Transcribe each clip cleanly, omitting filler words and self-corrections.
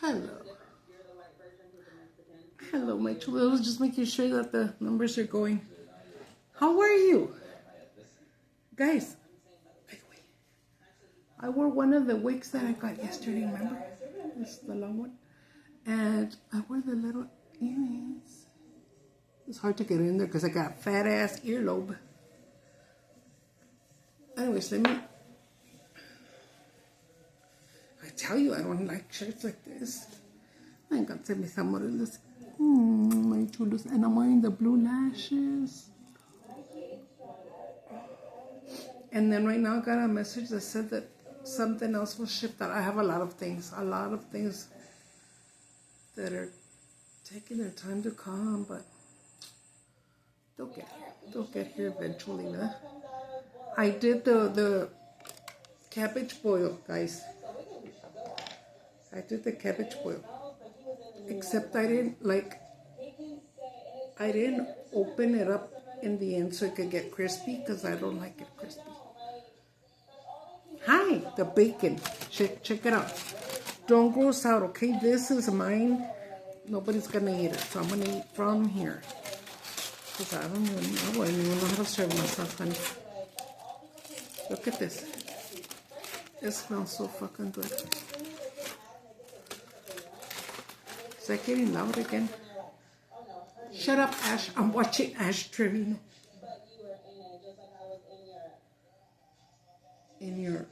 Hello. Hello, my Chulo. I was just making sure that the numbers are going. How are you? Guys, by the way, I wore one of the wigs that I got yesterday, remember? It's the long one. And I wore the little earrings. It's hard to get in there because I got a fat ass earlobe. Anyways, I tell you, I don't like shirts like this. I got to mis amores. My chulos. And I'm wearing the blue lashes. And then right now I got a message that said that something else was shipped out. I have a lot of things that are taking their time to come, but they'll get here. They'll get here eventually, huh? I did the cabbage boil, guys. I did the cabbage boil. Except I didn't open it up in the end so it could get crispy because I don't like it crispy. Hi, the bacon. Check it out. Don't gross out, okay? This is mine. Nobody's gonna eat it, so I'm gonna eat from here. Because I wouldn't even know how to serve myself, honey. Look at this. It smells so fucking good. Is that getting loud again? Shut up, Ash. I'm watching Ash Trevino. In your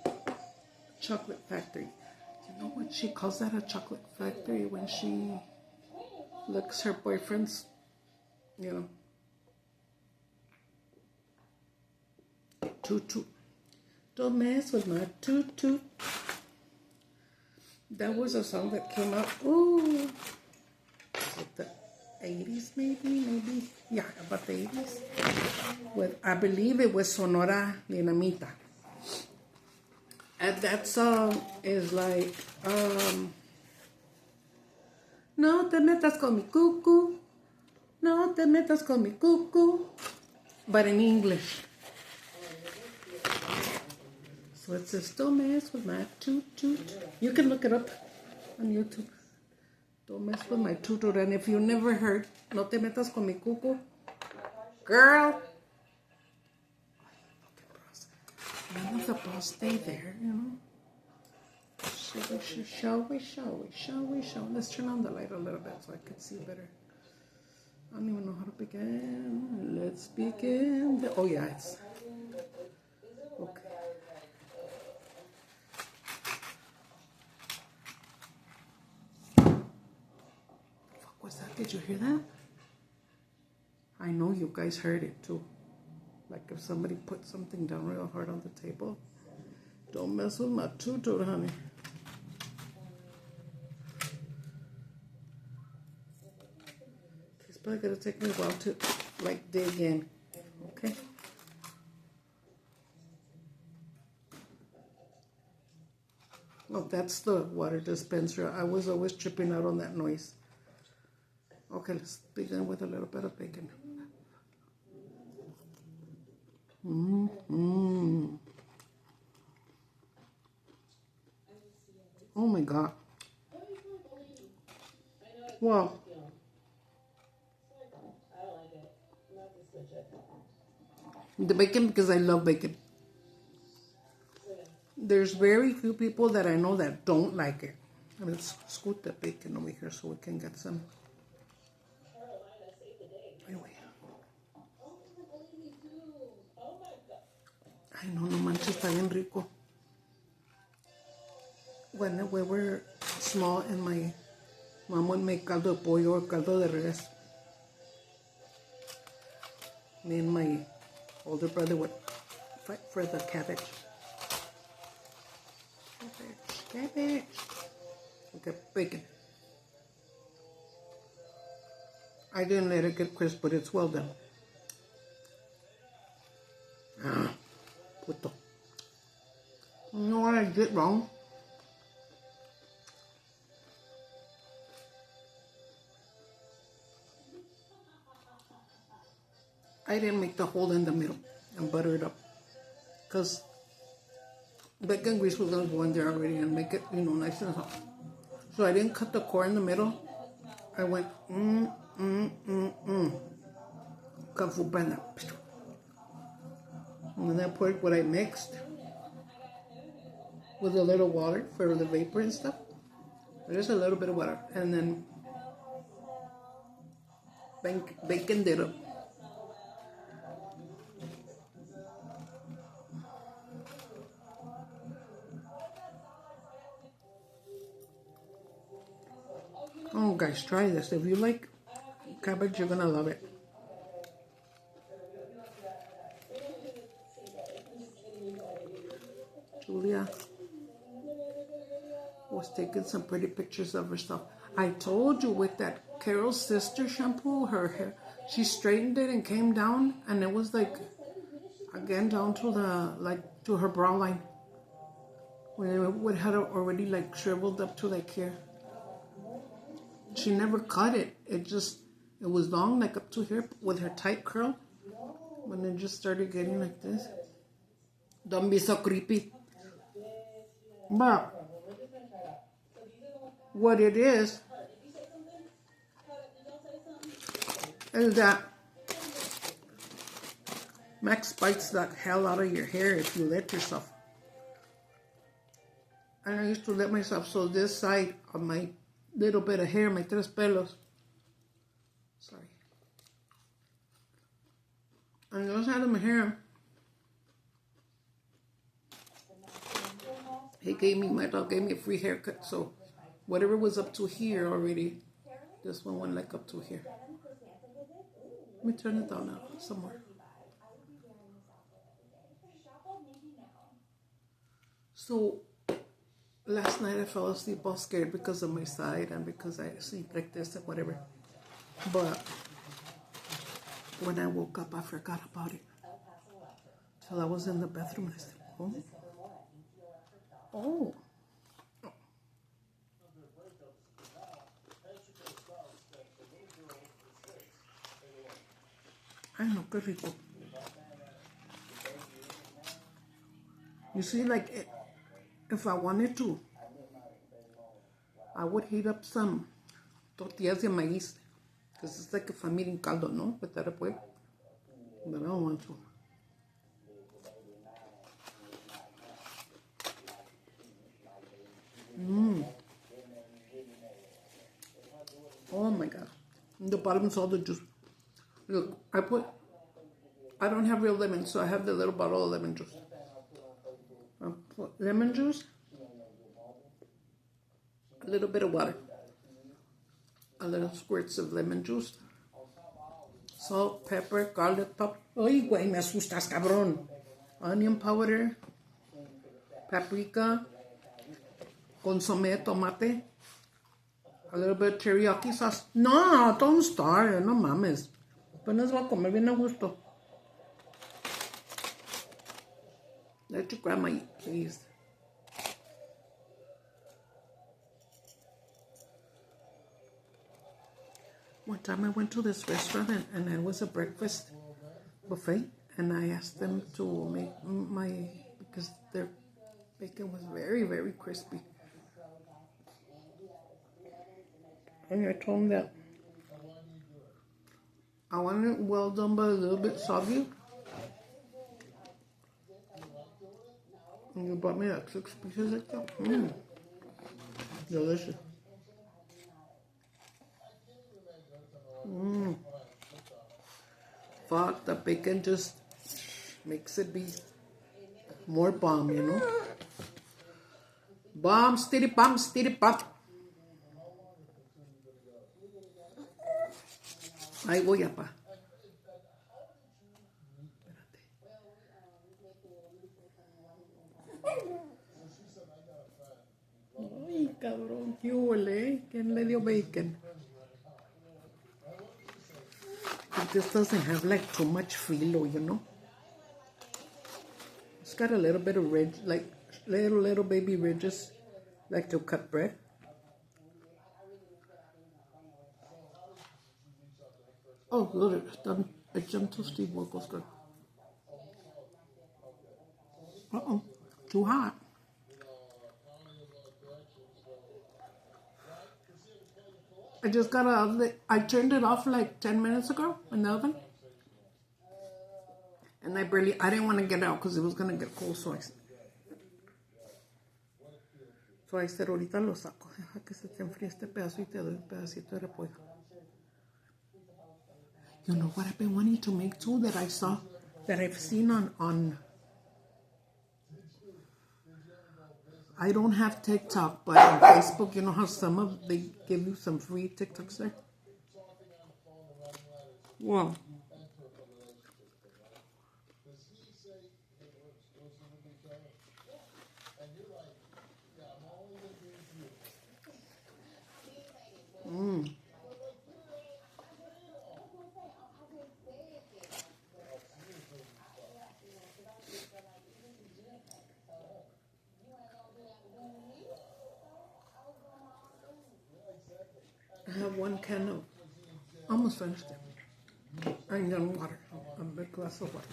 chocolate factory. You know what she calls that, a chocolate factory, when she licks her boyfriend's, toot. Don't mess with my toot. That was a song that came out, the 80s maybe? Yeah, about the 80s. With, I believe it was Sonora Dinamita. And that song is like, no te metas con mi cucu, no te metas con mi cucu, but in English. So it says, don't mess with my toot. You can look it up on YouTube. Don't mess with my toot. And if you never heard, no te metas con mi cucu, girl. None of the bros stay there, Shall we? Let's turn on the light a little bit so I can see better. I don't even know how to begin. Let's begin. Oh, yeah, it's... Okay. Fuck was that? Did you hear that? I know you guys heard it, too. Like if somebody put something down real hard on the table. Don't mess with my toot, honey. It's probably gonna take me a while to dig in. Okay? Oh, that's the water dispenser. I was always tripping out on that noise. Okay, let's begin with a little bit of bacon. Oh my God. Wow. The bacon, because I love bacon. There's very few people that I know that don't like it. Let's scoot the bacon over here so we can get some. Anyway. Ay, no manches, está bien rico. When we were small and my mom would make caldo de pollo or caldo de res, me and my older brother would fight for the cabbage. Cabbage. Okay, bacon. I didn't let it get crisp, but it's well done. Puto. You know what I did wrong? I didn't make the hole in the middle and butter it up. Because bacon grease was going to go in there already and make it, nice and hot. So I didn't cut the cord in the middle. I went, Kung Fu Panda. And then I poured what I mixed with a little water for the vapor and stuff. Just a little bit of water. And then bacon ditto. Oh, guys, try this. If you like cabbage, you're gonna love it. Julia was taking some pretty pictures of her stuff. I told you with that Carol's sister shampoo, her hair, she straightened it and came down, and it was like, again, down to to her brow line. When it had already like shriveled up to like here. She never cut it. It was long, like up to here with her tight curl. When it just started getting like this. Don't be so creepy. But what it is that Max bites the hell out of your hair if you let yourself. And I used to let myself, so this side of my little bit of hair, my tres pelos. Sorry. On the other side of my hair, my dog gave me a free haircut, so whatever was up to here already, this one went like up to here. Let me turn it down now, somewhere. So, last night I fell asleep all scared because of my side and because I sleep like this and whatever. But when I woke up, I forgot about it. Till I was in the bathroom and I said, oh. Ay, no, qué rico. You see, like, if I wanted to, I would heat up some tortillas de maíz. Because it's like if I'm eating caldo, no? But that way. But I don't want to. Oh my God. The bottom is all the juice. Look, I don't have real lemon, so I have the little bottle of lemon juice. I put lemon juice, a little bit of water, a little squirts of lemon juice, salt, pepper, garlic powder. Ay, güey, me asustas, cabrón. Onion powder, paprika, consomme, tomate, a little bit of teriyaki sauce. No, don't start, no mames. Apenas voy a comer bien a gusto. Let your grandma eat, please. One time I went to this restaurant and it was a breakfast buffet, and I asked them to make because their bacon was very, very crispy. And I told them that I want it well done but a little bit soggy. And you bought me like 6 pieces like that. Delicious. Fuck, the bacon just makes it be more bomb, you know? Bomb, steady bomb, steady bomb. Ahí voy, apa. Ay, cabrón, qué huele, ¿quién le dio bacon? But this doesn't have like too much filo, you know? It's got a little bit of ridge, like little baby ridges, like to cut bread. Oh, look, it's done. It jumped to Steve Wilkos. Good. Uh-oh, too hot. I just got I turned it off like 10 minutes ago in the oven. And I didn't want to get out because it was going to get cold. So I said, ahorita lo saco. Deja que se te enfríe este pedazo y te doy un pedacito de repollo. You know what I've been wanting to make too that I've seen on I don't have TikTok, but on Facebook, you know how they give you some free TikToks there? Well, I have one can of, almost finished it. I'm gonna water, a big glass of water.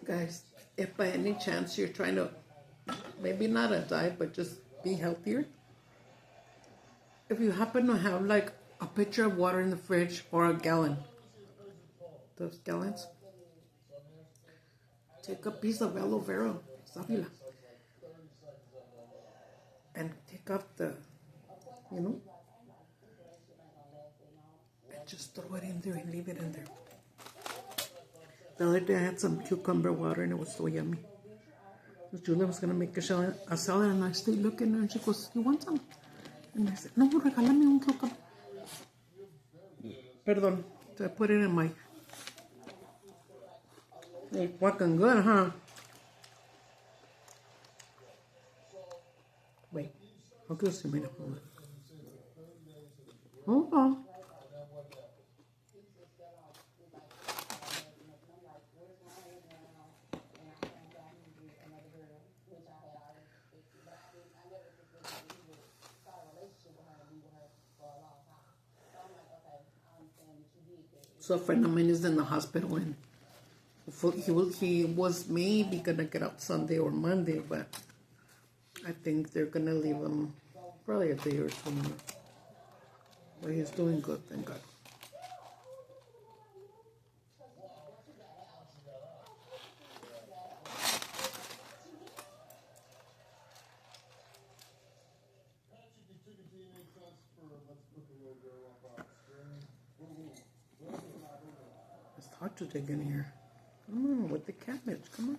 Guys, if by any chance you're trying to, maybe not a diet, but just be healthier, if you happen to have like a pitcher of water in the fridge or a gallon, those gallons, take a piece of aloe vera, sábila, and take off the, and just throw it in there and leave it in there. The other day I had some cucumber water and it was so yummy. Julia was going to make a salad and I stayed looking at her and she goes, "You want some?" And I said, "No, regálame un cucumber." Perdón, so I put it in my... It's fucking good, huh? Wait, okay, see me. Hold on. So a friend of mine is in the hospital and he was maybe gonna get out Sunday or Monday, but I think they're gonna leave him probably a day or two more. But he's doing good, thank God. It's hard to dig in here. Come on, with the cabbage, come on.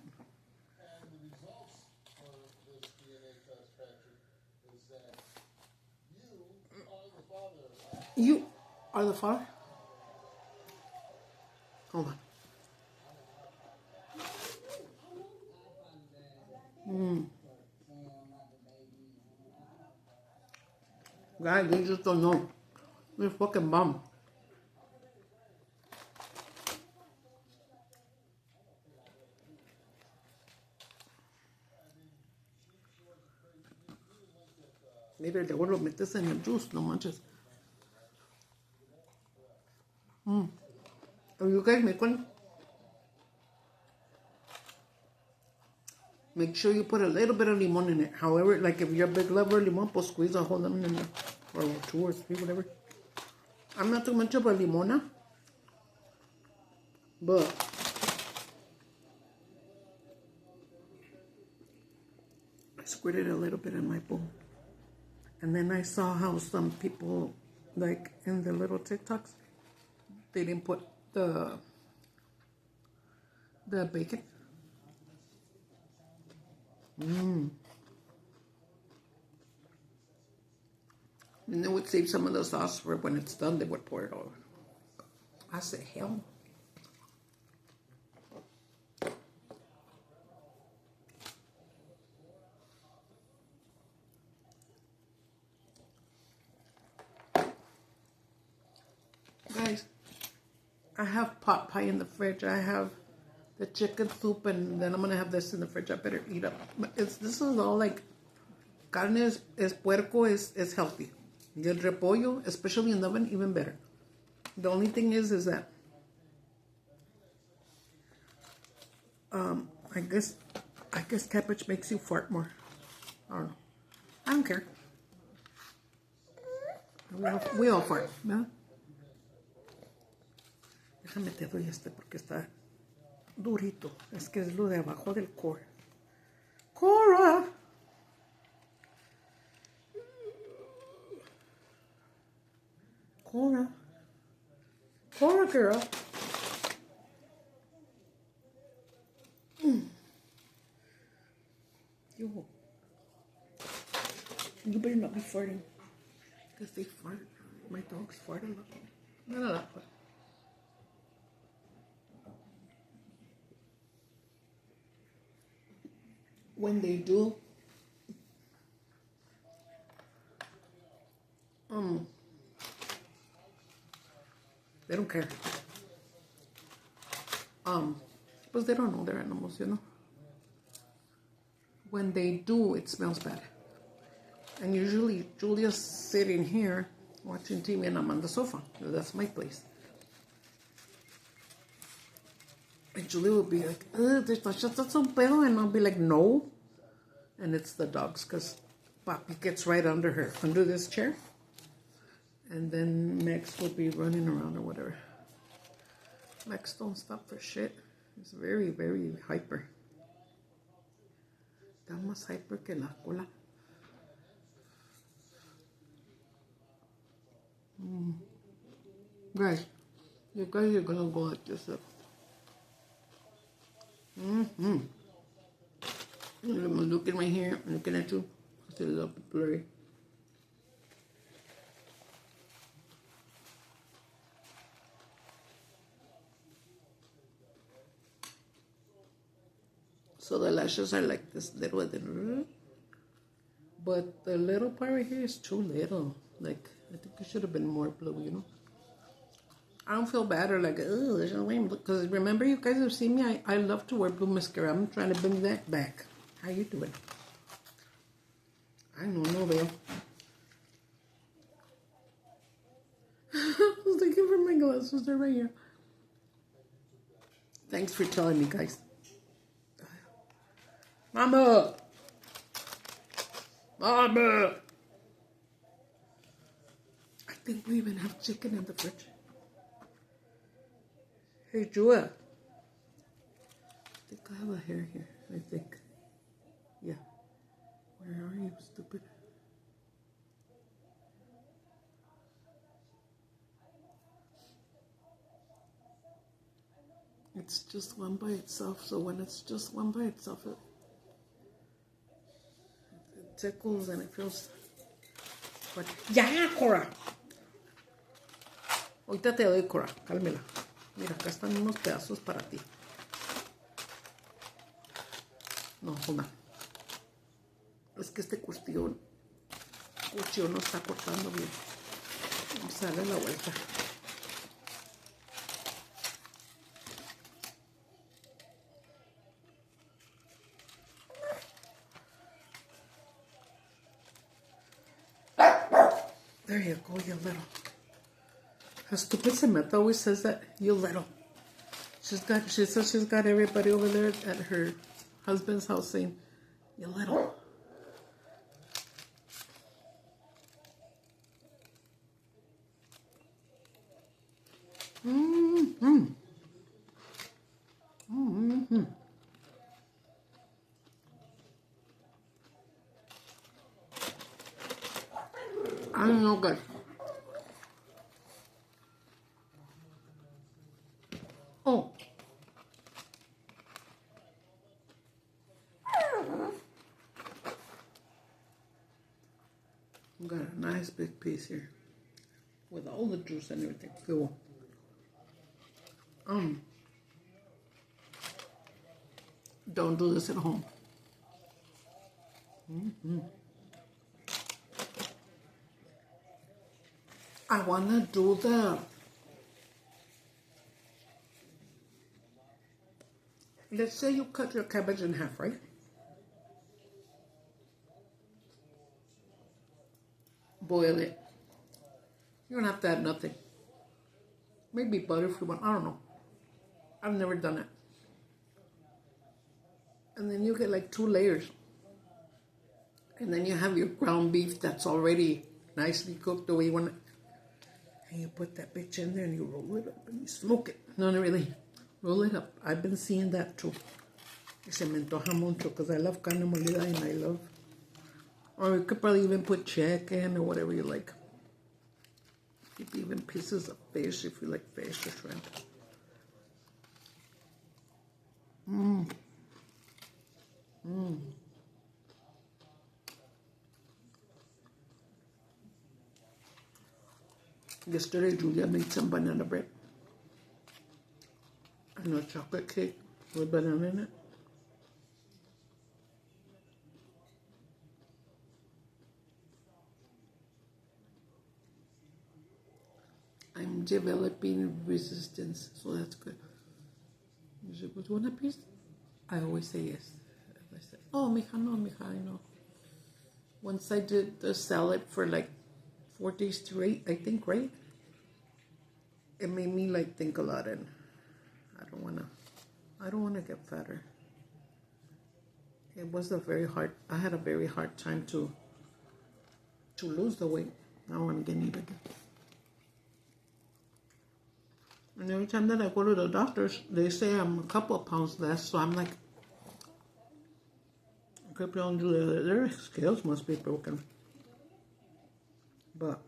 You are the father? Hold on. Guys, they just don't know. They're fucking bomb. Mira, luego lo metes en el juice, no manches. You guys make sure you put a little bit of limon in it. However, like if you're a big lover of limon, pues squeeze a whole lemon in there. Or 2 or 3, whatever. I'm not too much of a limona. But I squirted a little bit in my bowl. And then I saw how some people, like in the little TikToks, they didn't put the bacon. And they would save some of the sauce for when it's done, they would pour it over. I said, hell. Guys, I have pot pie in the fridge. I have the chicken soup, and then I'm going to have this in the fridge. I better eat up. This is all like, carne es puerco, is healthy. Y el repollo, especially in the oven, even better. The only thing is that I guess cabbage makes you fart more. I don't know. I don't care. We all fart, ¿verdad? Déjame te doy porque está durito. Es que es lo de abajo del core. Cora! Cora. Cora, girl. You better not be farting. Because they fart. My dogs fart a lot. Not a lot, but. When they do, they don't care. Because they don't know they're animals, you know. When they do, it smells bad. And usually Julia's sitting here watching TV and I'm on the sofa. That's my place. And Julia will be like, that's un pedo. And I'll be like, no. And it's the dogs because Papi gets right under her, under this chair. And then Max will be running around or whatever. Max don't stop for shit. He's very, very hyper. Está más hyper que la cola. Guys, you guys are gonna go like this up. I'm looking right here, I'm looking at you. It's a little bit blurry. So the lashes are like this little, but the little part right here is too little. Like, I think it should have been more blue, you know? I don't feel bad or like, oh, there's no way. Because remember, you guys have seen me, I love to wear blue mascara. I'm trying to bring that back. How you doing? I don't know, Bill. I was looking for my glasses. They're right here. Thanks for telling me, guys. Mama! Mama! I think we even have chicken in the fridge. Hey, Jua. I think I have a hair here. I think. Yeah. Where are you, stupid? It's just one by itself, so when it's just one by itself, it tickles and it feels. But yeah, Cora. Ahorita te doy, Cora. Cálmela. Mira, acá están unos pedazos para ti. No, hold on. Es que este cuchillo no está cortando bien. Vamos a darle la vuelta. There you go, you little. How stupid Samantha always says that, you little. She says she's got everybody over there at her husband's house saying, you little. I don't know, guys. Oh. Got a nice big piece here with all the juice and everything. Cool. Don't do this at home. I want to do the, let's say you cut your cabbage in half, right? Boil it. You don't have to add nothing. Maybe butterfree one. I don't know. I've never done it. And then you get like 2 layers. And then you have your ground beef that's already nicely cooked the way you want it. And you put that bitch in there and you roll it up and you smoke it. No, not really. Roll it up. I've been seeing that too. Se me antoja mucho because I love carne molida and I love... Or you could probably even put chicken or whatever you like. Even pieces of fish if you like fish or shrimp. Yesterday, Julia made some banana bread and a chocolate cake with banana in it. I'm developing resistance, so that's good. Is it with 1 piece? I always say yes. I say, oh, mija, no, mija, I know. Once I did the salad for like 4 days straight, I think, right? It made me like think a lot, and I don't wanna get fatter. It was I had a very hard time to lose the weight. Now I'm getting it again. And every time that I go to the doctors, they say I'm a couple of pounds less, so I'm like, their scales must be broken. But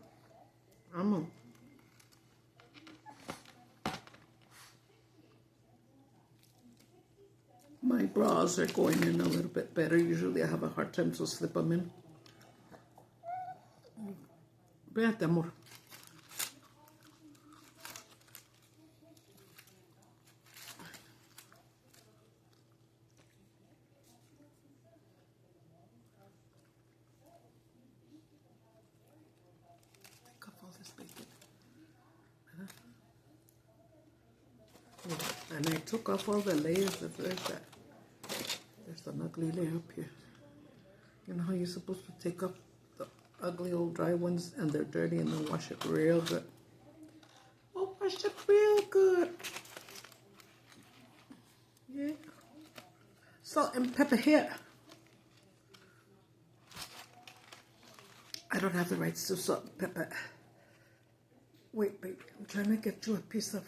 my bras are going in a little bit better. Usually I have a hard time to slip them in. Véate, amor. Take off all this bacon. And I took off all the layers. There's an ugly layer up here. You know how you're supposed to take off the ugly old dry ones and they're dirty and then wash it real good. Oh, wash it real good. Yeah. Salt and pepper here. I don't have the rights to salt and pepper. Wait, baby. I'm trying to get you a piece of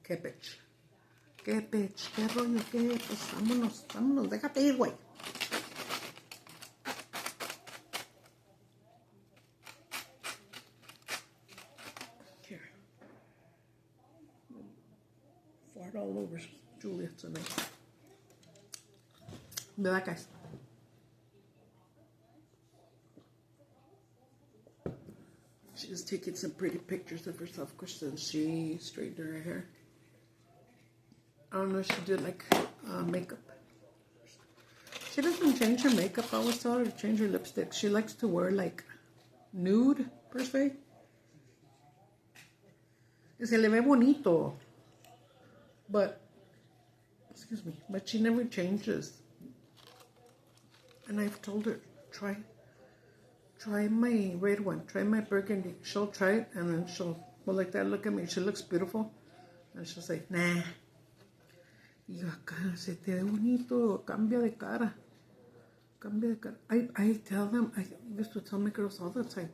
cabbage. Cabbage, qué rollo, qué, pues vámonos, déjate ir, güey. Here. Fart all over Julia tonight. ¿Verdad, guys? She's taking some pretty pictures of herself because she straightened her hair. I don't know if she did like makeup. She doesn't change her makeup. I always tell her to change her lipstick. She likes to wear like nude, per se. Y se le ve bonito. But, excuse me, but she never changes. And I've told her, try my red one. Try my burgundy. She'll try it and then she'll go like that. Look at me. She looks beautiful. And she'll say, nah. Y yo acá, se te ve bonito, cambia de cara. I tell them, I used to tell my girls all the time,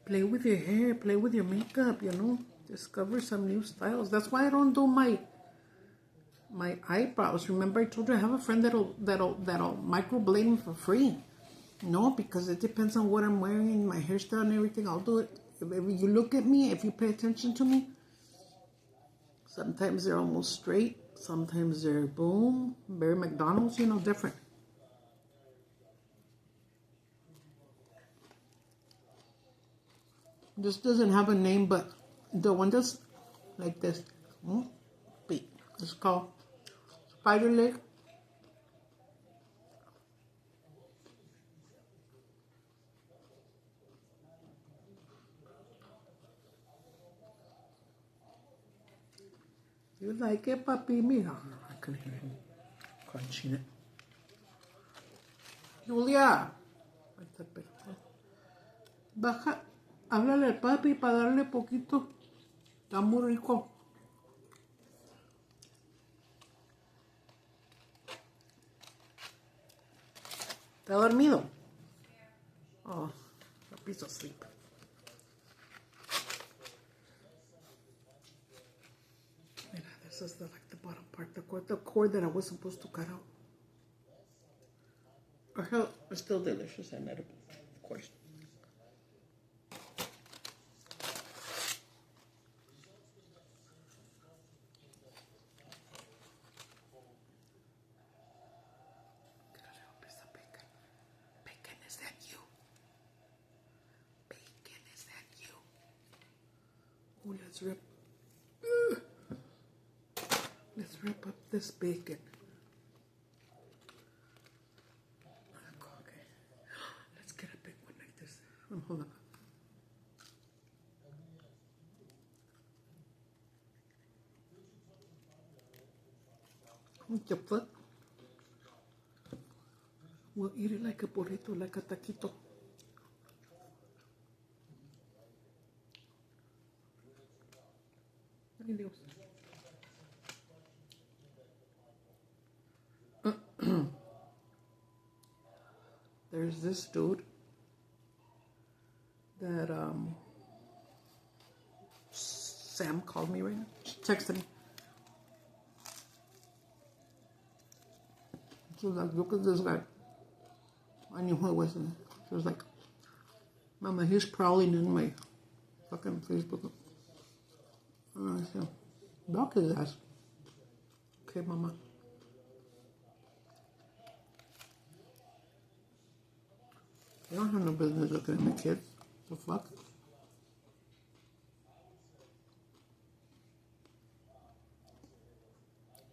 play with your hair, play with your makeup, you know, discover some new styles. That's why I don't do my eyebrows. Remember I told you I have a friend that'll microblade them for free. No, because it depends on what I'm wearing, my hairstyle and everything. I'll do it. If you look at me, if you pay attention to me, sometimes they're almost straight. Sometimes they're boom, Barry McDonald's, you know, different. This doesn't have a name, but the one that's like this, it's called spider leg. You like it, papi? Mira, I can hear him crunching it. Julia, baja, háblale al papi para darle poquito. Está muy rico. ¿Está dormido? Oh, a piece of sleep. Mira, this is like the bottom part, the cord that I was supposed to cut out. It's still delicious and edible, of course. Get a little piece of bacon. Bacon, is that you? Bacon, is that you? Oh, let's rip up this bacon. Okay. Let's get a big one like this. Hold on. The foot. We'll eat it like a burrito, like a taquito. Ay, Dios. There's this dude that Sam called me right now. She texted me. She was like, look at this guy. I knew who it was. She was like, Mama, he's prowling in my fucking Facebook. I said, block his ass. Okay, Mama. I don't have no business looking at my kids. The fuck?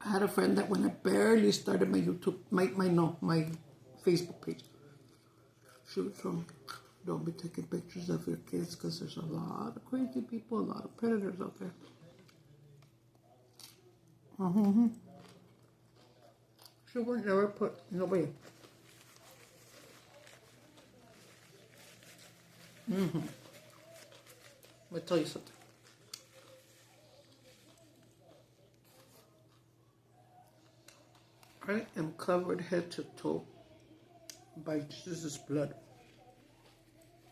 I had a friend that when I barely started my YouTube, my Facebook page, she would tell me, don't be taking pictures of your kids because there's a lot of crazy people, a lot of predators out there. She would never put nobody. Let me tell you something. I am covered head to toe by Jesus' blood.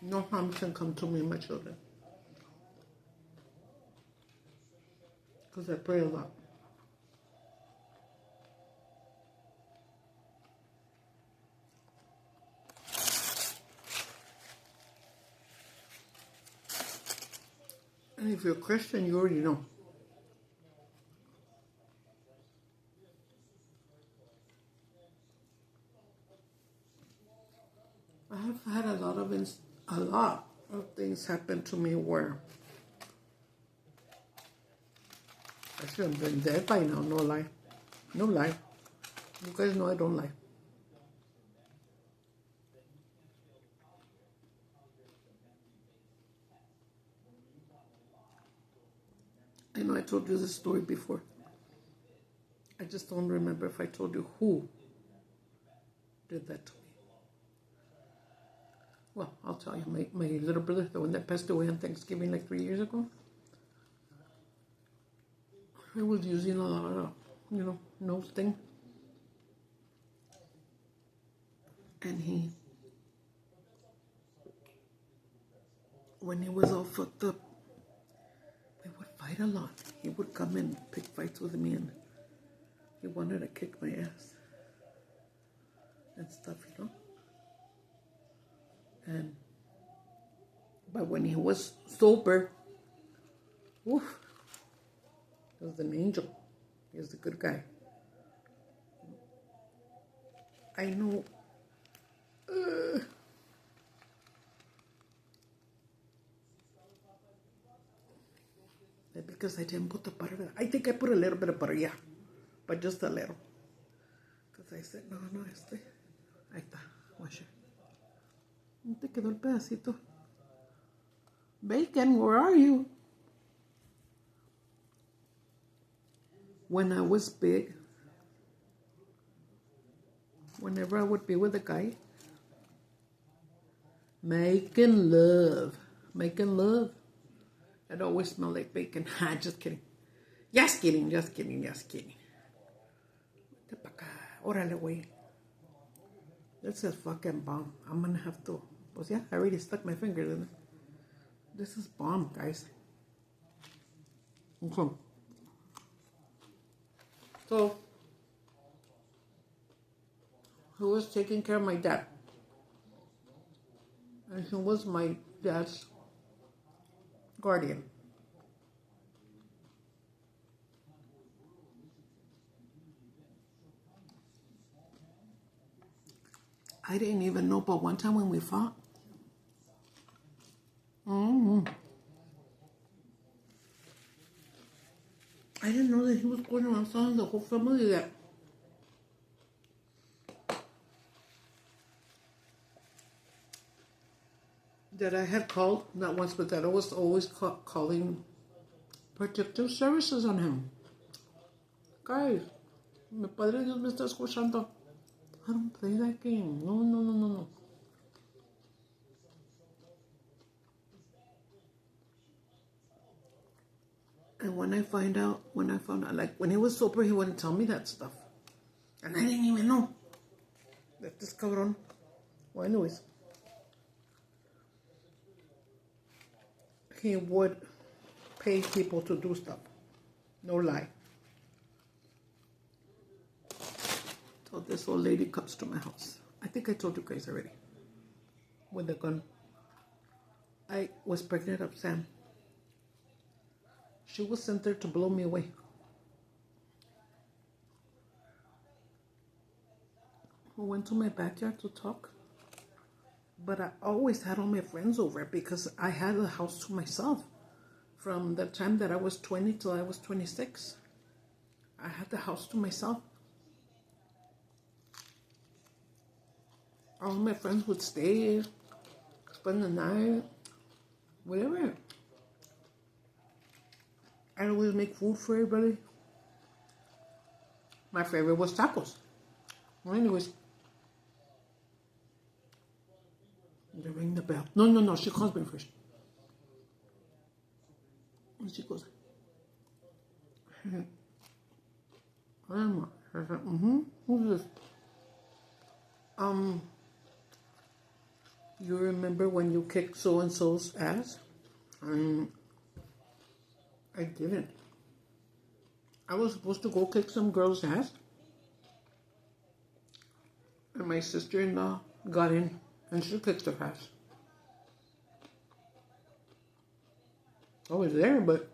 No harm can come to me and my children. Because I pray a lot. And if you're a Christian, you already know. I have had a lot of things happen to me where I should have been dead by now, no lie. No lie. You guys know I don't lie. I know I told you this story before. I just don't remember if I told you who did that to me. Well, I'll tell you, my little brother, the one that passed away on Thanksgiving like 3 years ago, I was using a lot of, nose thing. And when he was all fucked up, we would fight a lot. He would come and pick fights with me and he wanted to kick my ass and stuff, But when he was sober, he was an angel. He was a good guy. I know. Because I didn't put the butter. I think I put a little bit of butter, yeah. But just a little. Because I said, no, ahí está, wash it. ¿No te quedó el pedacito? Bacon, where are you? When I was big, whenever I would be with a guy, making love. It always smelled like bacon. Just kidding. Just kidding, just kidding, just kidding. Vete pa' acá. Órale, güey. This is fucking bomb. I'm gonna have to. Pues yeah, I already stuck my fingers in it. This is bomb, guys. Okay. So, who was taking care of my dad? And he was my dad's guardian. I didn't even know, but one time when we fought, I didn't know that he was going around telling the whole family that I had called, not once, but that I was always calling protective services on him. Guys, mi padre Dios me está escuchando. I don't play that game. No, no, no, no, no. And when I found out, like, when he was sober, he wouldn't tell me that stuff. And I didn't even know that this cabrón. Well, anyways, he would pay people to do stuff. No lie. So this old lady comes to my house. I think I told you guys already. With a gun. I was pregnant of Sam. She was sent there to blow me away. I went to my backyard to talk. But I always had all my friends over because I had the house to myself. From the time that I was 20 till I was 26. I had the house to myself. All my friends would stay, spend the night, whatever. I'd always make food for everybody. My favorite was tacos. Well, anyways, they ring the bell. No, she calls me first. And she goes, who's this? You remember when you kicked so-and-so's ass? I didn't. I was supposed to go kick some girl's ass. And my sister-in-law got in and she kicked her ass. I was there, but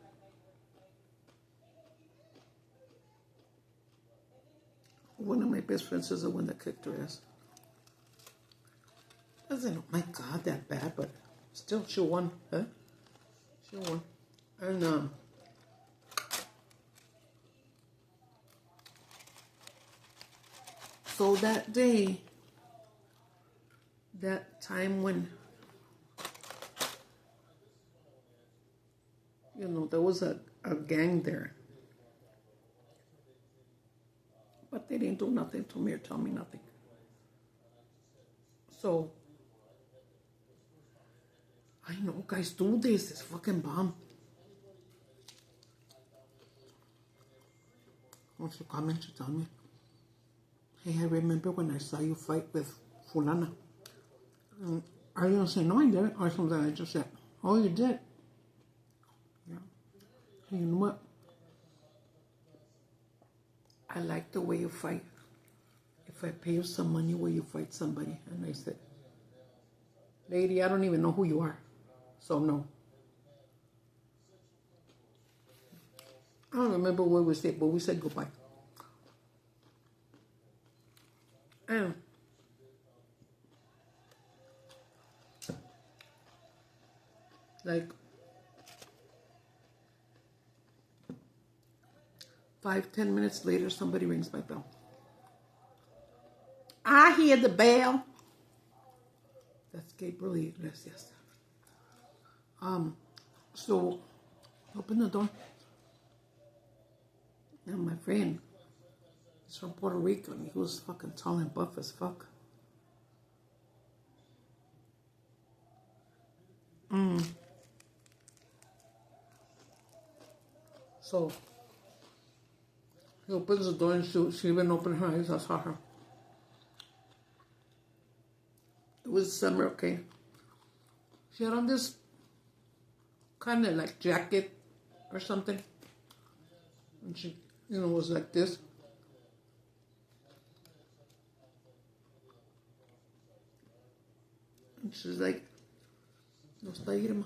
one of my best friends is the one that kicked her ass. Doesn't, oh my God, that bad, but still, she won, huh? She won. And, so that day, that time when, you know, there was a gang there. But they didn't do nothing to me or tell me nothing. So, I know, guys, do this. It's fucking bomb. When she come in, she tell me, hey, I remember when I saw you fight with Fulana. Are you going to say, no, I didn't? Or something. I just said, oh, you did? Yeah. Hey, you know what? I like the way you fight. If I pay you some money, will you fight somebody? And I said, lady, I don't even know who you are. So, no. I don't remember what we said, but we said goodbye. And like 5-10 minutes later, somebody rings my bell. I hear the bell. That's Gabriel Iglesias. So open the door. And my friend, he's from Puerto Rico, and he was fucking tall and buff as fuck. So he opens the door and she even opened her eyes. I saw her. It was summer, okay. She had on this kind of like jacket or something. And she, was like this. And she's like, no está Irma.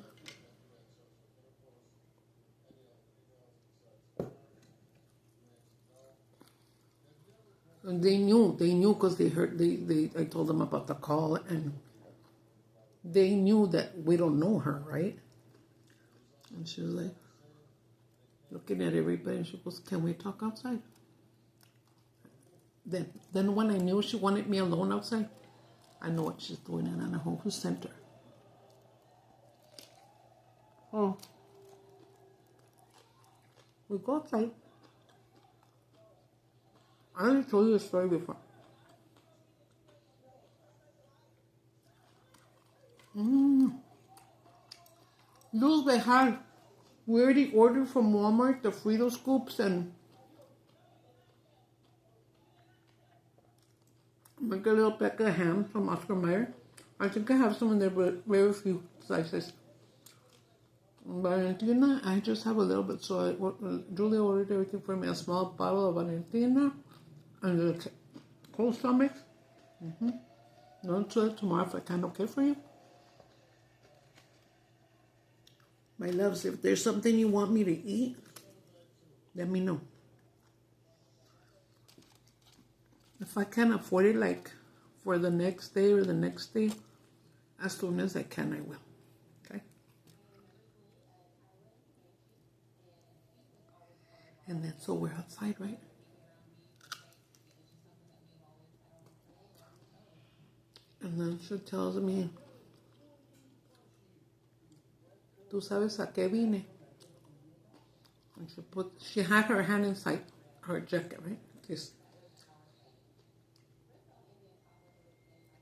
And they knew because they heard, I told them about the call, and they knew that we don't know her, right? And she was like, looking at everybody, and she goes, can we talk outside? Then when I knew she wanted me alone outside, I know what she's doing, and I know who sent her. Oh. We go outside. I already told you a story before. Luz Behar. We already ordered from Walmart the Frito scoops and make a little pack of ham from Oscar Mayer. I think I have some in there, but very few slices. Valentina, I just have a little bit, so Julia ordered everything for me. A small bottle of Valentina and the cold stomachs. Don't tell it tomorrow if I can, okay for you? My loves, if there's something you want me to eat, let me know. If I can afford it, like for the next day or the next day, as soon as I can, I will. Okay? And then, so we're outside, right? And then she tells me, ¿tú sabes a qué vine? And she had her hand inside her jacket, right? This.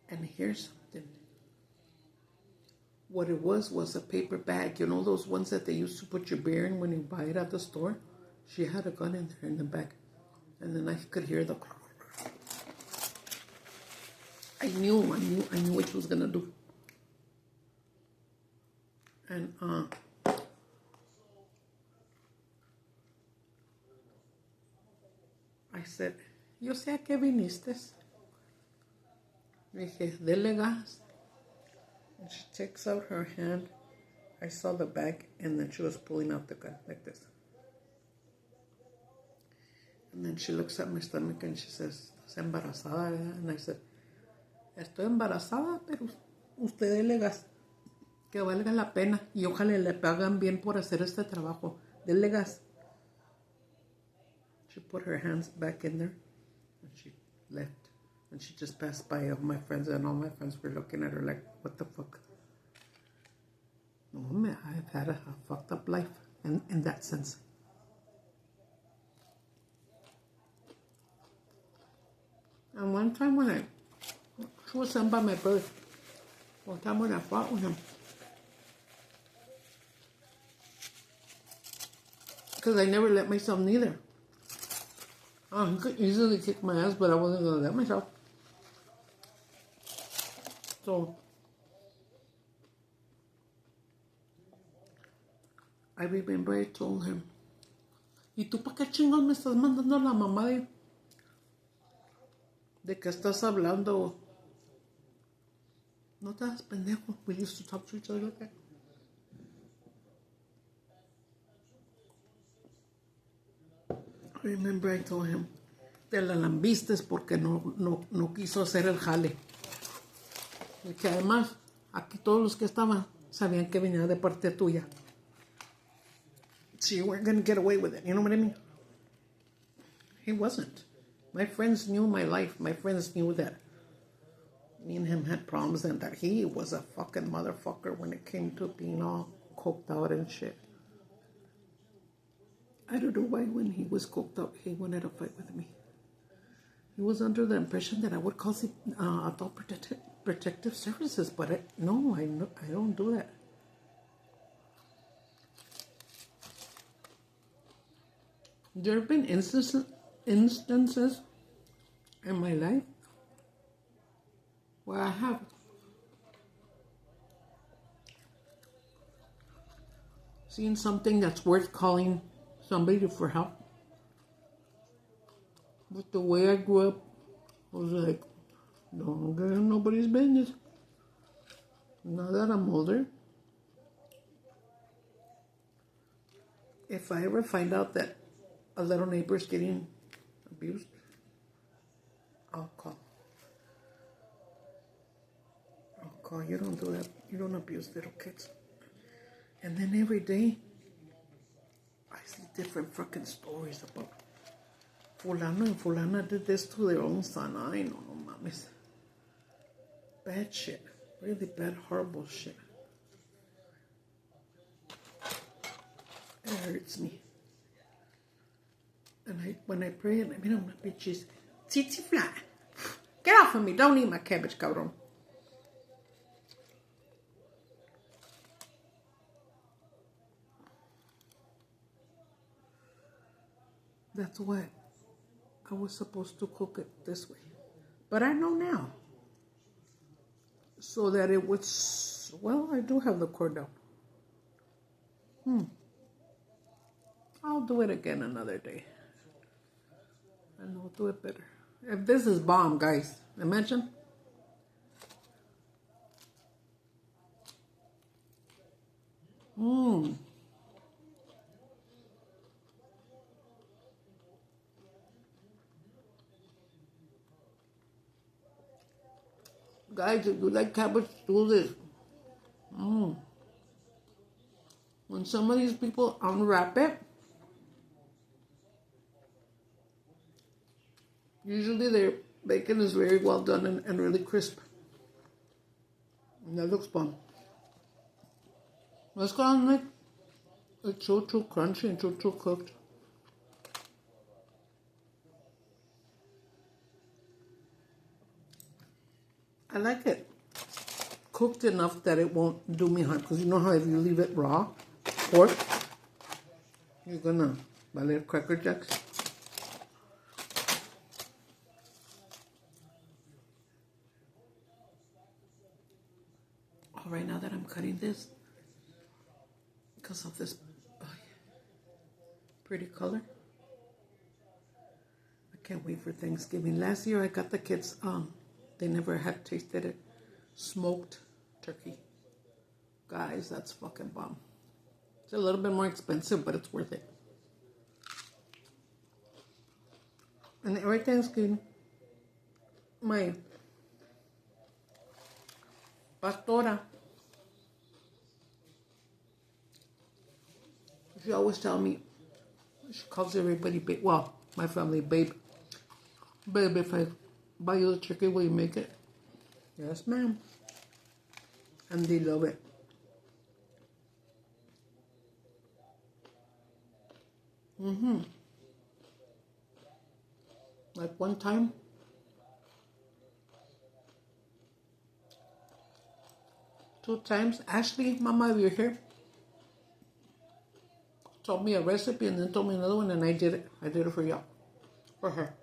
And here's something. What it was a paper bag. You know those ones that they used to put your beer in when you buy it at the store? She had a gun in there in the bag. And then I could hear the... I knew what she was going to do. And, I said, yo sé a qué viniste. Dije, dele gas. And she takes out her hand. I saw the bag, and then she was pulling out the gun like this. And then she looks at my stomach and she says, ¿estás embarazada? And I said, estoy embarazada, pero usted dele gas. Que valga la pena. Y ojalá le pagan bien por hacer este trabajo. Dele gas. She put her hands back in there and she left. And she just passed by all my friends, and all my friends were looking at her like, what the fuck? No, man, I've had a fucked up life in that sense. And one time when she was sent by my brother. One time when I fought with him. Because I never let myself neither. Oh, he could easily kick my ass, but I wasn't going to let myself. So, I remember I told him, ¿y tú para qué chingón me estás mandando la mamá de que estás hablando? No te hagas pendejo. We used to talk to each other like that. I remember I told him, te la lambistes porque no quiso hacer el jale. Y que además, aquí todos los que estaban sabían que venía de parte tuya. So you weren't going to get away with it. You know what I mean? He wasn't. My friends knew my life. My friends knew that me and him had problems and that he was a fucking motherfucker when it came to being all coked out and shit. I don't know why when he was coked out, he wanted to fight with me. He was under the impression that I would call adult protective services, but I don't do that. There have been instances in my life where I have seen something that's worth calling somebody for help. But the way I grew up was like, don't get in nobody's business. Now that I'm older, if I ever find out that a little neighbor is getting abused, I'll call. You don't do that. You don't abuse little kids. And then every day, I see different fucking stories about fulano and fulana did this to their own son. I know, no mames. Bad shit. Really bad, horrible shit. It hurts me. And when I pray, I mean, I'm a bitches. Tsitsi fly. Get off of me. Don't eat my cabbage, cabrón. That's why I was supposed to cook it this way. But I know now. So that it would, well, I do have the cord down. I'll do it again another day. And I'll do it better. If this is bomb, guys, imagine. Guys, if you like cabbage, do this. When some of these people unwrap it, usually their bacon is very well done and really crisp. And that looks bomb. It's kind of like, it's so crunchy and so cooked. I like it cooked enough that it won't do me harm. Because you know how if you leave it raw, pork, you're gonna valer Cracker Jacks. All right, now that I'm cutting this, because of this pretty color, I can't wait for Thanksgiving. Last year I got the kids, they never had tasted it, smoked turkey. Guys, that's fucking bomb. It's a little bit more expensive, but it's worth it. And every Thanksgiving, my pastora, she always tell me, she calls everybody babe, well, my family babe. Babe, if I buy you the turkey, will you make it? Yes, ma'am. And they love it. Like one time, two times, Ashley, Mama, if you're here, told me a recipe and then told me another one, and I did it. I did it for y'all, for her.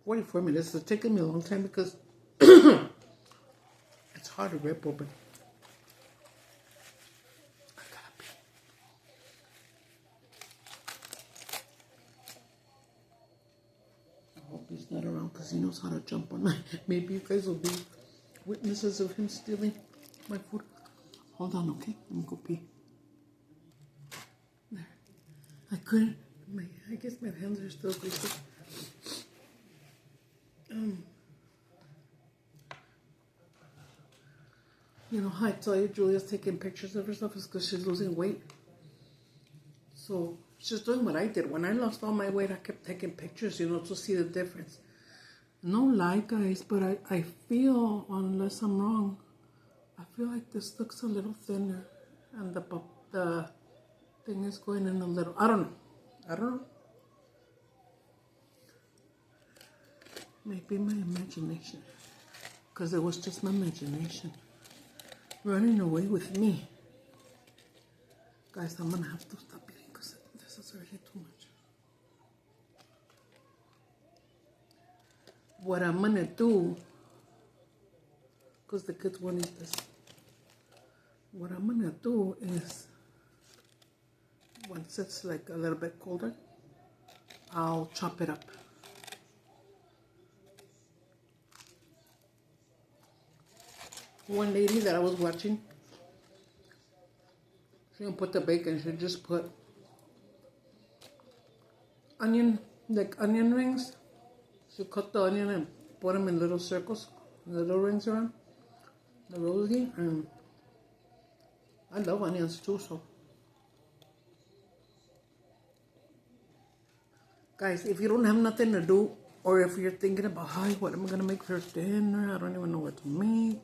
"44 minutes. It's taken me a long time because it's hard to rip open. I gotta pee. I hope he's not around because he knows how to jump on my. Maybe you guys will be witnesses of him stealing my food. Hold on, okay? Let me go pee. There. I couldn't. I guess my hands are still greasy. You know how I tell you Julia's taking pictures of herself is because she's losing weight. So she's doing what I did. When I lost all my weight, I kept taking pictures, to see the difference. No lie, guys, but I feel, unless I'm wrong, I feel like this looks a little thinner. And the thing is going in a little, I don't know. Maybe my imagination. because it was just my imagination running away with me. Guys, I'm gonna have to stop eating because this is already too much. What I'm gonna do, because the kids won't eat this, what I'm gonna do is, once it's like a little bit colder, I'll chop it up. One lady that I was watching, she didn't put the bacon, she just put onion, like onion rings. She cut the onion and put them in little circles, little rings around the rosy, and I love onions too, so. Guys, if you don't have nothing to do, or if you're thinking about, hi, what am I gonna make for dinner? I don't even know what to make.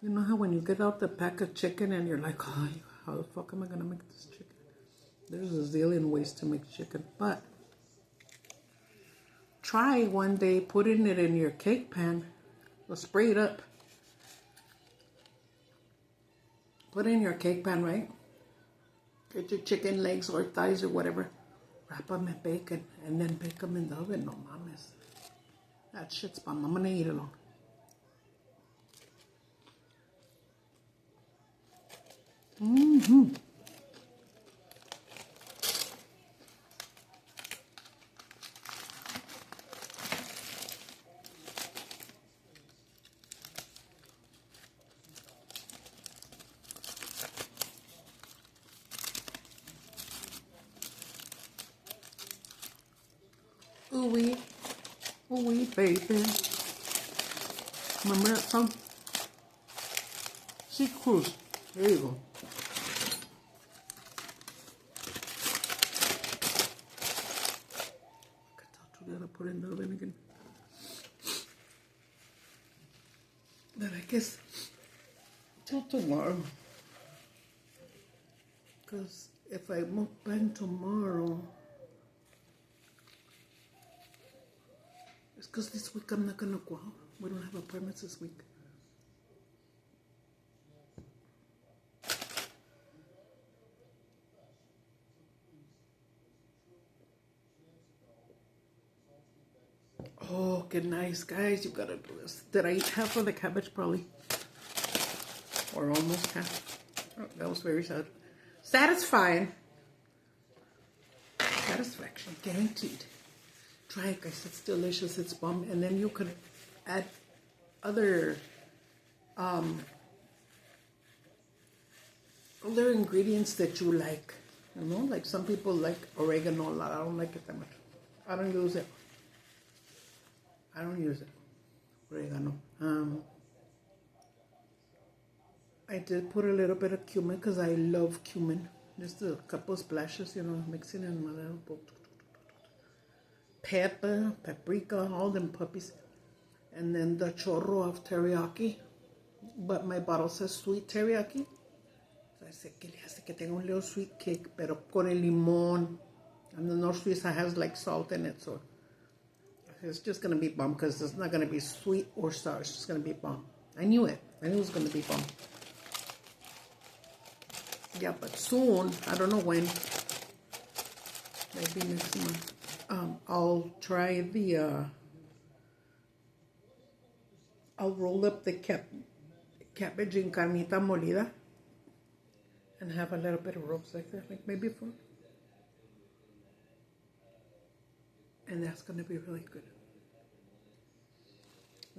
You know how when you get out the pack of chicken and you're like, hi, how the fuck am I gonna make this chicken? There's a zillion ways to make chicken, but try one day putting it in your cake pan, or spray it up. Put it in your cake pan, right? Get your chicken legs or thighs or whatever. Wrap them in bacon and then bake them in the oven. No mames. That shit's bomb. I'm gonna eat it all. Ooh-wee. Ooh-wee, baby. Remember that song? Sea Cruise. There you go. I gotta put it in the oven again. But I guess till tomorrow. Because if I move back tomorrow, it's because this week I'm not gonna go out. We don't have appointments this week. Oh, good nice, guys. You gotta do this. Did I eat half of the cabbage? Probably. Or almost half. Oh, that was very sad. Satisfying. Satisfaction, guaranteed. Try it, guys. It's delicious. It's bomb. And then you could add other ingredients that you like. You know, like some people like oregano a lot. I don't like it that much. I don't use it. I don't use it. Oregano. I did put a little bit of cumin because I love cumin. Just a couple splashes, you know, mixing in my little bowl. Pepper, paprika, all them puppies. And then the chorro of teriyaki. But my bottle says sweet teriyaki. So I said que le hace que tenga un little sweet cake, pero con el limón. And the North Suiza has like salt in it, so it's just going to be bomb because it's not going to be sweet or sour. It's just going to be bomb. I knew it. I knew it was going to be bomb. Yeah, but soon, I don't know when, maybe next month, I'll try the, I'll roll up the cabbage in carnita molida and have a little bit of roast like that, like maybe 4. And that's going to be really good.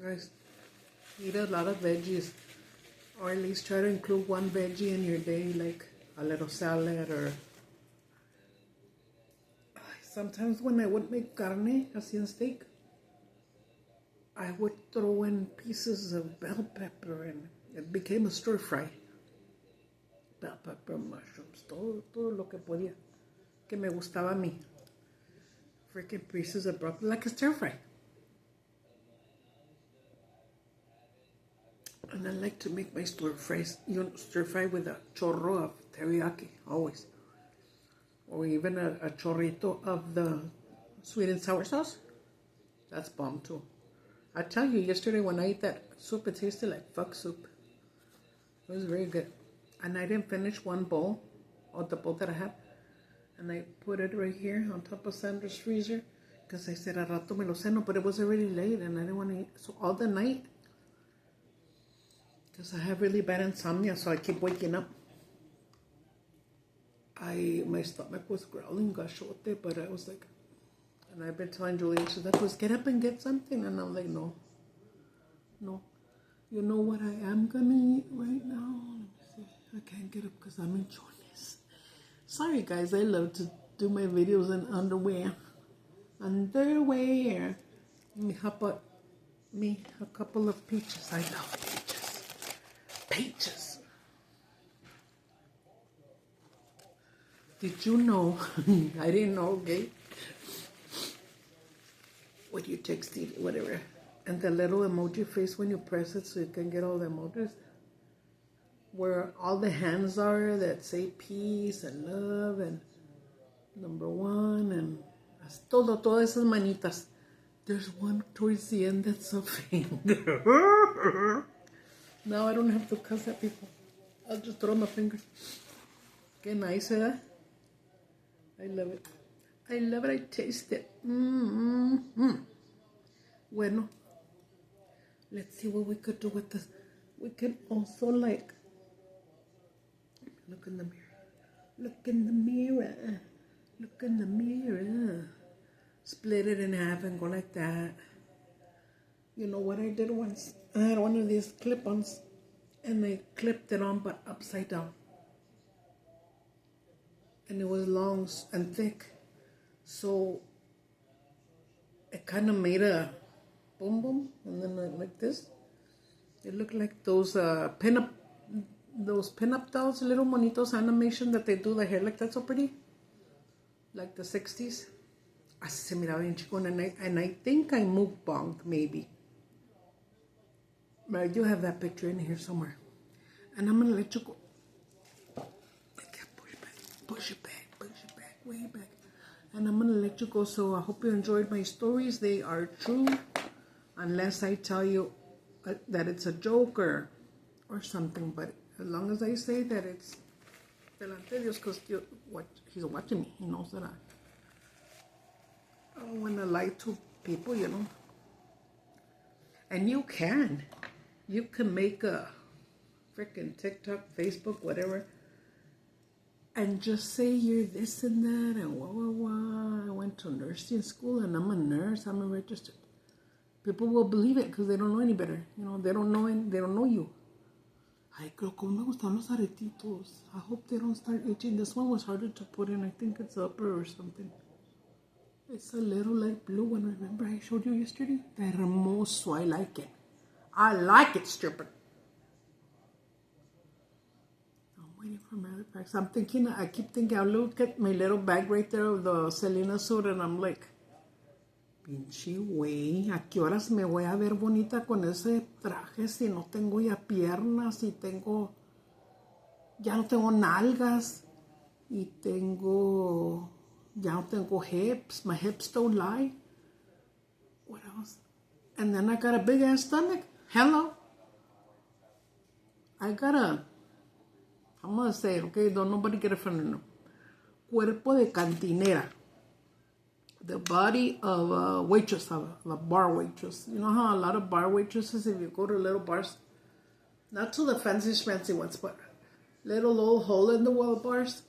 Guys, eat a lot of veggies, or at least try to include one veggie in your day, like a little salad, or sometimes when I would make carne, así en steak, I would throw in pieces of bell pepper, and it became a stir fry. Bell pepper, mushrooms, todo lo que podía, que me gustaba a mí. Freaking pieces of broccoli, like a stir fry. And I like to make my stir fries, stir fry with a chorro of teriyaki, always. Or even a chorrito of the sweet and sour sauce. That's bomb too. I tell you, yesterday when I ate that soup, it tasted like fuck soup. It was very good. And I didn't finish one bowl, or the bowl that I had. And I put it right here on top of Sandra's freezer. Because I said, a rato me lo ceno, but it was already late and I didn't want to eat. So all the night, because I have really bad insomnia, so I keep waking up. My stomach was growling, gashote, but I was like, and I've been telling Julie, she's like, pues get up and get something. And I'm like, no. You know what I am going to eat right now? Let me see. I can't get up because I'm in chones. Sorry, guys. I love to do my videos in underwear. Underwear. How about me? A couple of peaches. I love peaches. Peaches. Did you know? I didn't know, okay? What you text it, whatever. And the little emoji face when you press it so you can get all the emojis. Where all the hands are that say peace and love and number one and todas esas manitas. There's one towards the end that's a finger. Now I don't have to cuss at people. I'll just throw my finger. Qué nice, eh? I love it. I love it. I taste it. Bueno, let's see what we could do with this. We could also like look in the mirror. Look in the mirror. Look in the mirror. Split it in half and go like that. You know what I did once? I had one of these clip-ons and I clipped it on but upside down. And it was long and thick. So it kind of made a boom boom and then like this. It looked like those pin-up dolls, little monitos animation that they do the hair like that so pretty. Like the 60s. Así se miraba bien chico, and I think I mukbanged maybe. But I do have that picture in here somewhere. And I'm gonna let you go. Push it back, way back. And I'm gonna let you go. So I hope you enjoyed my stories. They are true, unless I tell you that it's a joke or something. But as long as I say that it's delante de Dios, because he's watching me, he knows that I don't want to lie to people, you know. And you can make a freaking TikTok, Facebook, whatever, and just say you're this and that and wah. I went to nursing school and I'm a nurse. I'm a registered. People will believe it because they don't know any better. You know, they don't know you. Ay, creo que me gustan los aretitos. I hope they don't start itching. This one was harder to put in. I think it's upper or something. It's a little light blue one. Remember I showed you yesterday? Hermoso. I like it. I like it, stupid. I'm waiting for my other bags. I keep thinking, I look at my little bag right there of the Selena suit and I'm like, pinche güey, ¿a qué horas me voy a ver bonita con ese traje si no tengo ya piernas y ya no tengo nalgas y ya no tengo hips. My hips don't lie. What else? And then I got a big ass stomach. Hello. I'm gonna say it, okay? Don't nobody get offended. No. Cuerpo de cantinera. The body of a waitress, of a bar waitress. You know how a lot of bar waitresses, if you go to little bars, not to the fancy ones, but little old hole in the wall bars.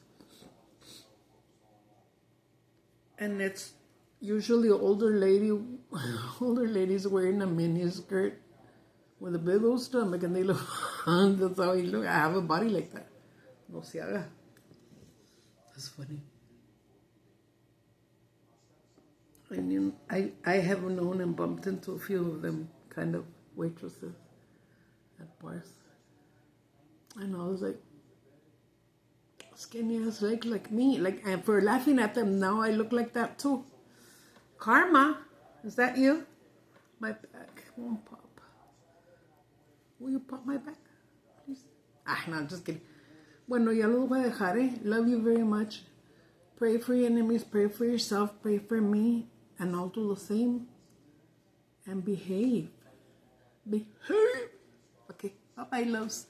And it's usually older ladies wearing a mini skirt with a big old stomach, and they look, that's how you look. I have a body like that. No se haga. That's funny. I mean, I have known and bumped into a few of them kind of waitresses at bars. And I was like, skinny as like me. And for laughing at them, now I look like that too. Karma, is that you? My back won't pop. Will you pop my back, please? No, just kidding. Bueno, ya los voy a dejar, eh? Love you very much. Pray for your enemies, pray for yourself, pray for me, and I'll do the same. and behave. Behave. Okay, bye-bye, loves.